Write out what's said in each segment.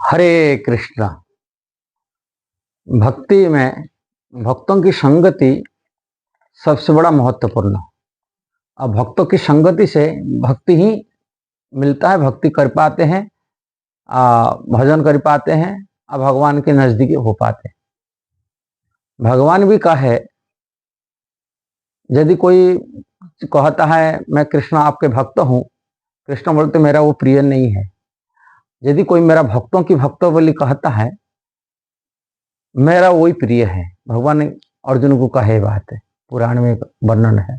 हरे कृष्णा। भक्ति में भक्तों की संगति सबसे बड़ा महत्वपूर्ण। अब भक्तों की संगति से भक्ति ही मिलता है, भक्ति कर पाते हैं, भजन कर पाते हैं, भगवान के नजदीक हो पाते हैं। भगवान भी कहे, यदि कोई कहता है मैं कृष्ण आपके भक्त हूँ, कृष्ण बोलते मेरा वो प्रिय नहीं है। यदि कोई मेरा भक्तों की भक्त बोली कहता है, मेरा वही प्रिय है। भगवान ने अर्जुन को कहे बात है, पुराण में वर्णन है।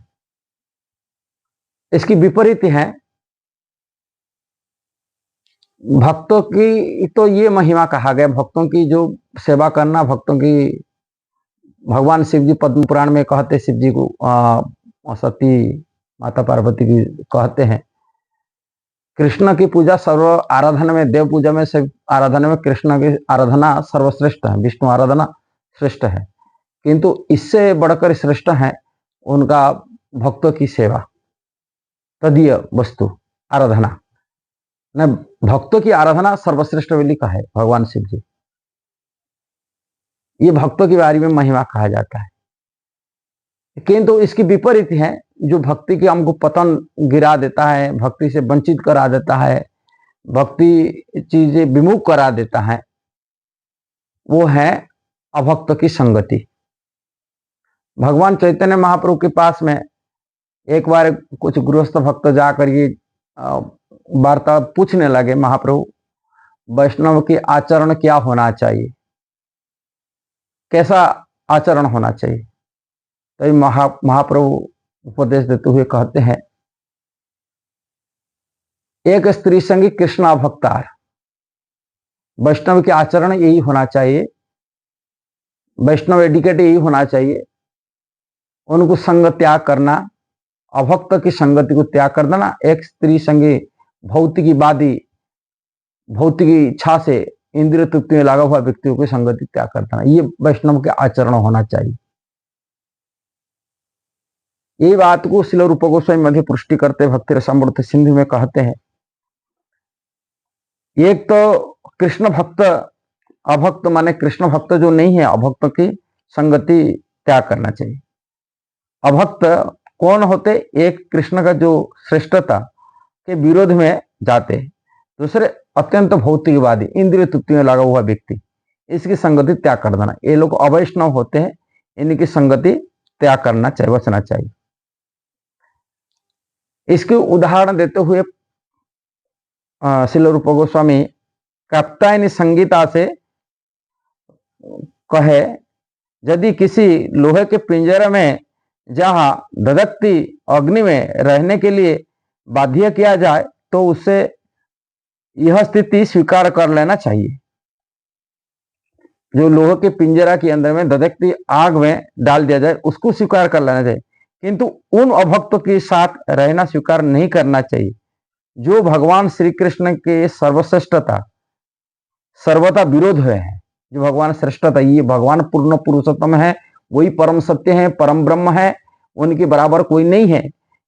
इसकी विपरीत है, भक्तों की तो ये महिमा कहा गया, भक्तों की जो सेवा करना, भक्तों की भगवान शिव जी पद्म पुराण में कहते, शिव जी को सती माता पार्वती की कहते हैं, कृष्ण की पूजा सर्व आराधना में, देव पूजा में से आराधना में कृष्ण की आराधना सर्वश्रेष्ठ है, विष्णु आराधना श्रेष्ठ है, किंतु इससे बढ़कर श्रेष्ठ है उनका भक्तों की सेवा, तदीय वस्तु आराधना न, भक्तों की आराधना सर्वश्रेष्ठ भी लिखा है भगवान शिव जी। ये भक्तों के बारे में महिमा कहा जाता है, किंतु इसकी विपरीत है, जो भक्ति के हमको पतन गिरा देता है, भक्ति से वंचित करा देता है, भक्ति चीजें विमुख करा देता है, वो है अभक्त की संगति। भगवान चैतन्य महाप्रभु के पास में एक बार कुछ गृहस्थ भक्त जाकर ये वार्ता पूछने लगे, महाप्रभु वैष्णव की आचरण क्या होना चाहिए, कैसा आचरण होना चाहिए। तो महाप्रभु उपदेश देते हुए कहते हैं, एक स्त्री संगी कृष्ण भक्तार, वैष्णव के आचरण यही होना चाहिए, वैष्णव एडिकेट यही होना चाहिए, उनको संग त्याग करना, अभक्त की संगति को त्याग कर देना, एक स्त्री संगी भौतिकीवादी, भौतिक इच्छा से इंद्रिय तृप्ति में लगा हुआ व्यक्तियों की संगति त्याग कर देना, ये वैष्णव के आचरण होना चाहिए। ये बात को श्रील रूप गोस्वामी मध्य पुष्टि करते भक्ति रसामृत सिंधु में कहते हैं, एक तो कृष्ण भक्त, अभक्त माने कृष्ण भक्त जो नहीं है, अभक्त की संगति त्याग करना चाहिए। अभक्त कौन होते? एक कृष्ण का जो श्रेष्ठता के विरोध में जाते, दूसरे अत्यंत भौतिकवादी, इंद्रिय तृप्ति में लगा हुआ व्यक्ति, इसकी संगति त्याग कर देना। ये लोग अवैष्णव होते हैं, इनकी संगति त्याग करना चाहिए, बचना चाहिए। इसके उदाहरण देते हुए श्रील रूप गोस्वामी कात्यायनी संगीता से कहे, यदि किसी लोहे के पिंजरे में जहां ददकती अग्नि में रहने के लिए बाध्य किया जाए तो उससे यह स्थिति स्वीकार कर लेना चाहिए। जो लोहे के पिंजरा के अंदर में ददकती आग में डाल दिया जाए उसको स्वीकार कर लेना चाहिए, किंतु उन अभक्तों के साथ रहना स्वीकार नहीं करना चाहिए जो भगवान श्री कृष्ण के सर्वश्रेष्ठता सर्वथा विरोध हुए हैं। जो भगवान श्रेष्ठता, ये भगवान पूर्ण पुरुषोत्तम है, वही परम सत्य है, परम ब्रह्म है, उनके बराबर कोई नहीं है,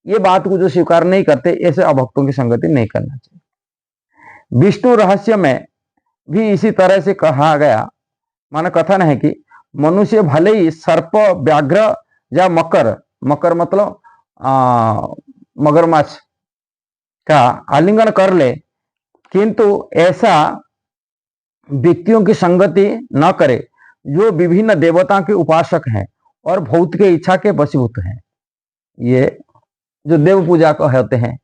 ये बात को जो स्वीकार नहीं करते, ऐसे अभक्तों की संगति नहीं करना चाहिए। विष्णु रहस्य में भी इसी तरह से कहा गया, माना कथन है कि मनुष्य भले ही सर्प, व्याघ्र या मकर, मकर मतलब मगरमच्छ का आलिंगन कर ले, किंतु ऐसा व्यक्तियों की संगति न करे जो विभिन्न देवताओं के उपासक हैं और भौतिक इच्छा के वशीभूत हैं। ये जो देव पूजा को होते हैं,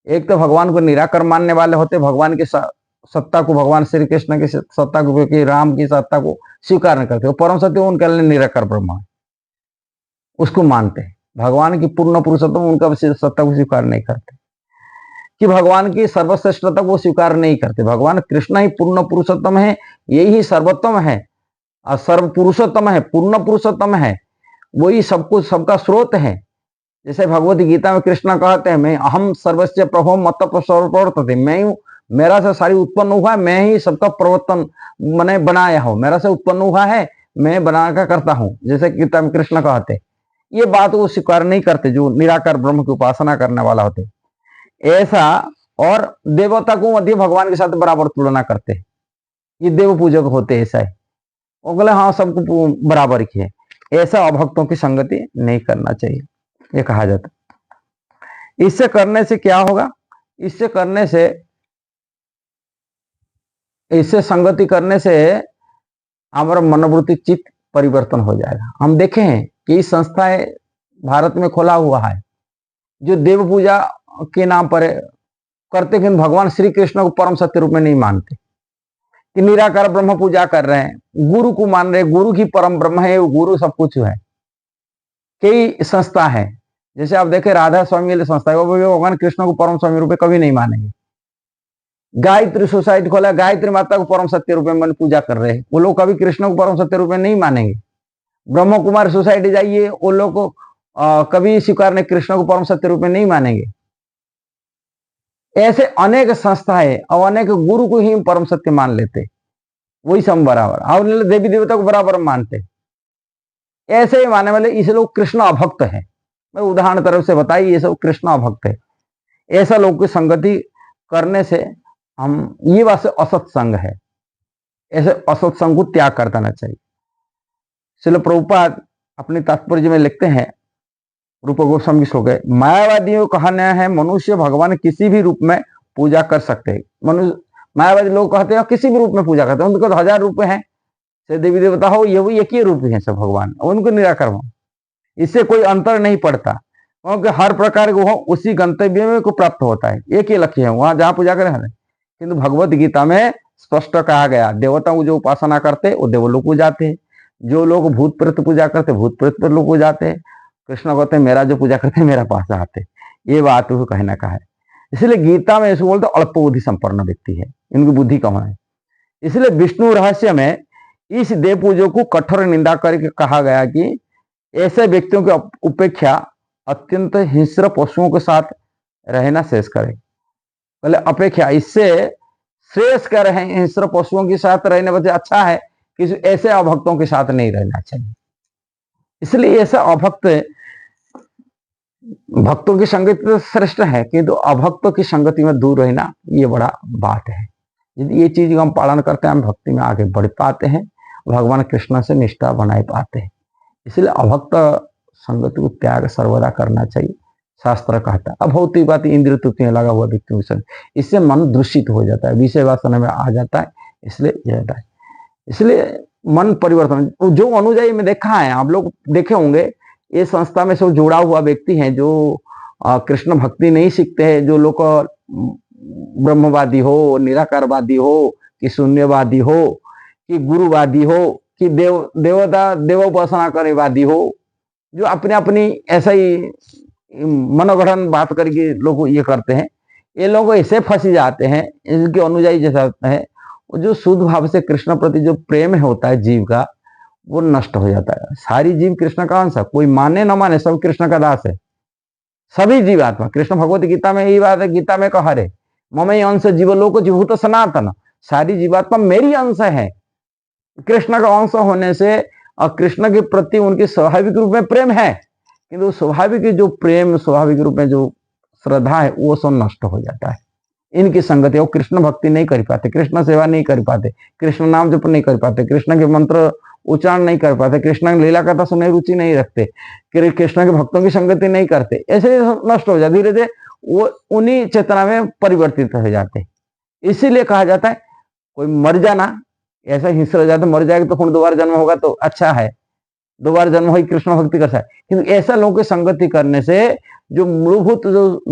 एक तो भगवान को निराकर मानने वाले होते, भगवान की सत्ता को, भगवान श्री कृष्ण की सत्ता को, क्योंकि राम की सत्ता को स्वीकार नहीं करते, वो परम सत्य उनके लिए निराकर ब्रह्म है, उसको मानते हैं। भगवान की पूर्ण पुरुषोत्तम उनका सत्ता को स्वीकार नहीं करते, कि भगवान की सर्वश्रेष्ठता को स्वीकार नहीं करते। भगवान कृष्ण ही पूर्ण पुरुषोत्तम है, यही सर्वोत्तम है और सर्व पुरुषोत्तम है, पूर्ण पुरुषोत्तम है, वही सब कुछ, सबका स्रोत है। जैसे भगवत गीता में कृष्ण कहते हैं, मैं अहम सर्वस्य प्रभो मत प्रवर्तते, मैं हूं, मेरा से सारी उत्पन्न हुआ है, मैं ही सबका प्रवर्तन मैंने बनाया हूं, मेरा से उत्पन्न हुआ है, मैं बनाकर करता हूं, जैसे गीता में कृष्ण कहते। ये बात वो स्वीकार नहीं करते जो निराकार ब्रह्म की उपासना करने वाला होते। ऐसा और देवता को मध्य भगवान के साथ बराबर तुलना करते हैं। ये देव पूजक होते ऐसा है। वो बोले हाँ सबको बराबर की है, ऐसा अभक्तों की संगति नहीं करना चाहिए, ये कहा जाता है। इससे करने से क्या होगा, इससे करने से, इससे संगति करने से हमारा मनोवृत्ति चित्त परिवर्तन हो जाएगा। हम देखे हैं कि इस संस्थाएं भारत में खोला हुआ है जो देव पूजा के नाम पर करते, कि भगवान श्री कृष्ण को परम सत्य रूप में नहीं मानते, कि निराकार ब्रह्म पूजा कर रहे हैं, गुरु को मान रहे, गुरु की परम ब्रह्म है, वो गुरु सब कुछ है। कई संस्था है, जैसे आप देखें राधा स्वामी संस्था है, वो भगवान कृष्ण को परम स्वामी रूप में कभी नहीं मानेंगे। गायत्री सोसाइटी खोला, गायत्री माता को परम सत्य रूप में मन पूजा कर रहे हैं, वो लोग कभी कृष्ण को परम सत्य रूप में नहीं मानेंगे। ब्रह्म कुमार सोसाइटी जाइए, वो लोग को कभी स्वीकार नहीं, कृष्ण को परम सत्य रूप में नहीं मानेंगे। ऐसे अनेक संस्थाएं और अनेक गुरु को ही परम सत्य मान लेते, वही सब बराबर, और देवी देवता को बराबर मानते। ऐसे ही मानने वाले इसे लोग कृष्ण अभक्त है। मैं उदाहरण तरफ से बताइए, ये सब कृष्ण अभक्त है। ऐसा लोग की संगति करने से हम, ये बात से असत्संग है, ऐसे असत्संग को त्याग कर देना चाहिए। श्रील प्रभुपाद अपने तात्पर्य में लिखते हैं, रूप गोस्वामी की श्लोक है, मायावादियों का कहना है मनुष्य भगवान किसी भी रूप में पूजा कर सकते हैं। मनुष्य, मायावादी लोग कहते हैं किसी भी रूप में पूजा करते हैं, उनको तो 1000 रूप हैं, चाहे देवी देवता हो, ये वो एक ही रूप है सब भगवान, उनको निराकार हो, इससे कोई अंतर नहीं पड़ता, क्योंकि हर प्रकार को उसी गंतव्य में को प्राप्त होता है, एक ही लक्ष्य है वहां जहां पूजा करें। किंतु भगवत गीता में स्पष्ट कहा गया, देवताओं जो उपासना करते वो देवलोक को जाते हैं, जो लोग भूत प्रेत पूजा करते भूत प्रेत लोग को जाते हैं। कृष्ण कहते हैं मेरा जो पूजा करते हैं मेरा पास आते, ये बात उसको कहने का है। इसलिए गीता में इसको बोलते अल्प बुद्धि संपन्न व्यक्ति है, इनकी बुद्धि कम है। इसलिए विष्णु रहस्य में इस देव पूजो को कठोर निंदा करके कहा गया कि ऐसे व्यक्तियों की उपेक्षा अत्यंत हिंस्र पशुओं के साथ रहना शेष करे। पहले अपेक्षा, इससे श्रेष्ठ कर रहे हैं, हिंस्र पशुओं के साथ रहने वजह अच्छा है कि ऐसे अभक्तों के साथ नहीं रहना चाहिए। इसलिए ऐसा अभक्त, भक्तों की संगति तो श्रेष्ठ है, किंतु अभक्तों की संगति में दूर रहना ये बड़ा बात है। यदि ये चीज हम पालन करते हैं, हम भक्ति में आगे बढ़ पाते हैं, भगवान कृष्ण से निष्ठा बनाए पाते हैं। इसलिए अभक्त संगति को त्याग सर्वदा करना चाहिए, शास्त्र कहता है। अब भौतिक बात, इंद्रिय तृप्ति लगा हुआ व्यक्ति के, इससे मन दूषित हो जाता है, विषय वासना में आ जाता है, इसलिए यह है। इसलिए मन परिवर्तन, जो अनुजाई में देखा है, आप लोग देखे होंगे, ये संस्था में सब जुड़ा हुआ व्यक्ति हैं जो कृष्ण भक्ति नहीं सीखते हैं, जो लोग ब्रह्मवादी हो, निराकारवादी हो, कि शून्यवादी हो, कि गुरुवादी हो, कि देव उपासना करेवादी हो, जो अपने अपनी ऐसा ही मनोगठन बात करके लोग ये करते हैं, ये लोग ऐसे फंसी जाते हैं, इनके अनुयायी जैसा है, जो शुद्ध भाव से कृष्ण प्रति जो प्रेम होता है जीव का, वो नष्ट हो जाता है। सारी जीव कृष्ण का अंश है, कोई माने न माने सब कृष्ण का दास है, सभी जीवात्मा। कृष्ण भगवत गीता में यही बात है, गीता में कहा रे ममई अंश जीवलोक जीभूत सनातन, सारी जीवात्मा मेरी अंश है। कृष्ण का अंश होने से और कृष्ण के प्रति उनके स्वाभाविक रूप में प्रेम है, किंतु स्वाभाविक जो प्रेम, स्वाभाविक रूप में जो श्रद्धा है, वो सब नष्ट हो जाता है। इनकी संगति, वो कृष्ण भक्ति नहीं कर पाते, कृष्ण सेवा नहीं कर पाते, कृष्ण नाम जप नहीं कर पाते, कृष्ण के मंत्र उच्चारण नहीं कर पाते, कृष्ण की लीला कथा सुनने रुचि नहीं रखते, कृष्ण के भक्तों की संगति नहीं करते, ऐसे नष्ट हो जाते, धीरे धीरे वो उन्हीं चेतना में परिवर्तित हो जाते। इसीलिए कहा जाता है कोई मर जाना, ऐसा हिंसा हो जाता, मर जाएगा तो फिर दोबारा जन्म होगा तो अच्छा है, दोबारा जन्म हो कृष्ण भक्ति कर सकता है। किंतु ऐसा लोगों की संगति करने से जो मूलभूत जो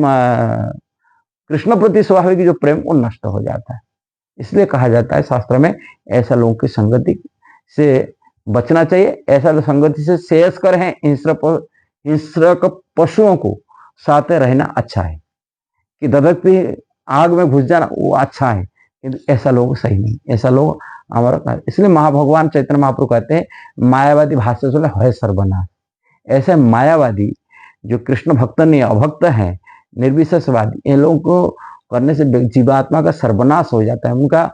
कृष्ण प्रति स्वाभाविक जो प्रेम वो नष्ट हो जाता है। इसलिए कहा जाता है शास्त्र में, ऐसा लोगों की संगति से बचना चाहिए। ऐसा संगति से शेष कर है, हिंस्रक पशुओं को साथ रहना अच्छा है, कि दधकती आग में घुस जाना वो अच्छा है, किंतु ऐसा लोग सही नहीं, ऐसा लोग हमारा। इसलिए महाभगवान चैतन्य महाप्रभु कहते हैं, मायावादी भाष्य से है सर्वनाश। ऐसे मायावादी जो कृष्ण भक्त नहीं, अभक्त है, निर्विशेषवादी, इन लोगों को करने से जीवात्मा का सर्वनाश हो जाता है, उनका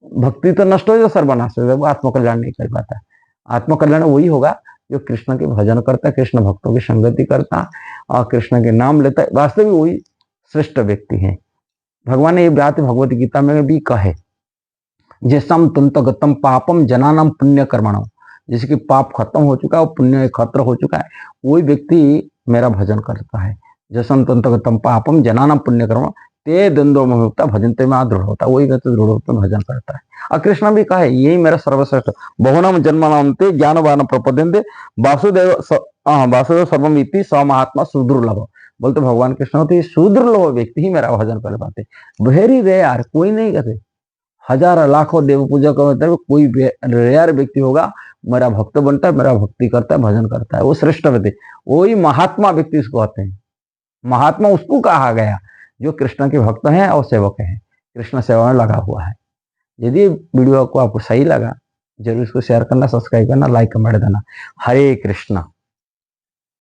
भक्ति तो नष्ट हो जाता, सर्वनाश हो जाता है, वो आत्मकल्याण नहीं कर पाता। आत्मकल्याण वही होगा जो कृष्ण के भजन करता, कृष्ण भक्तों की संगति करता और कृष्ण के नाम लेता है, वास्तविक वही श्रेष्ठ व्यक्ति है। भगवान ने ये बात भगवत गीता में भी कहे, जैसम तंतगतम पापम जनानम पुण्य कर्मणम, जिसकी पाप खत्म हो चुका है और पुण्य खत्म हो चुका है, वही व्यक्ति मेरा भजन करता है। जसम तंतगतम पापम जनानम पुण्य कर्म ते द्वंद्व मुक्ता भजनते में दृढ़ होता, वही व्यक्ति दृढ़ होता भजन करता है। और कृष्ण भी कहे यही मेरा सर्वश्रेष्ठ बहुनम जन्मनाम ते ज्ञानवान प्रपद्यन्ते वासुदेव वासुदेव सर्वम इति स महात्मा सुदुर्लभ। बोलते भगवान कृष्ण होते सुदुर्लभ व्यक्ति ही मेरा भजन कर पाते, वेरी रेयर, कोई नहीं करते। हजार लाखों देव पूजा करते हुए कोई रेयर व्यक्ति होगा मेरा भक्त बनता है, मेरा भक्ति करता है, भजन करता है, वो श्रेष्ठ व्यक्ति, वही महात्मा व्यक्ति उसको कहते हैं। महात्मा उसको कहा गया जो कृष्ण के भक्त हैं और सेवक हैं, कृष्ण सेवा में लगा हुआ है। यदि वीडियो को आपको सही लगा जरूर इसको शेयर करना, सब्सक्राइब करना, लाइक कमेंट देना। हरे कृष्णा।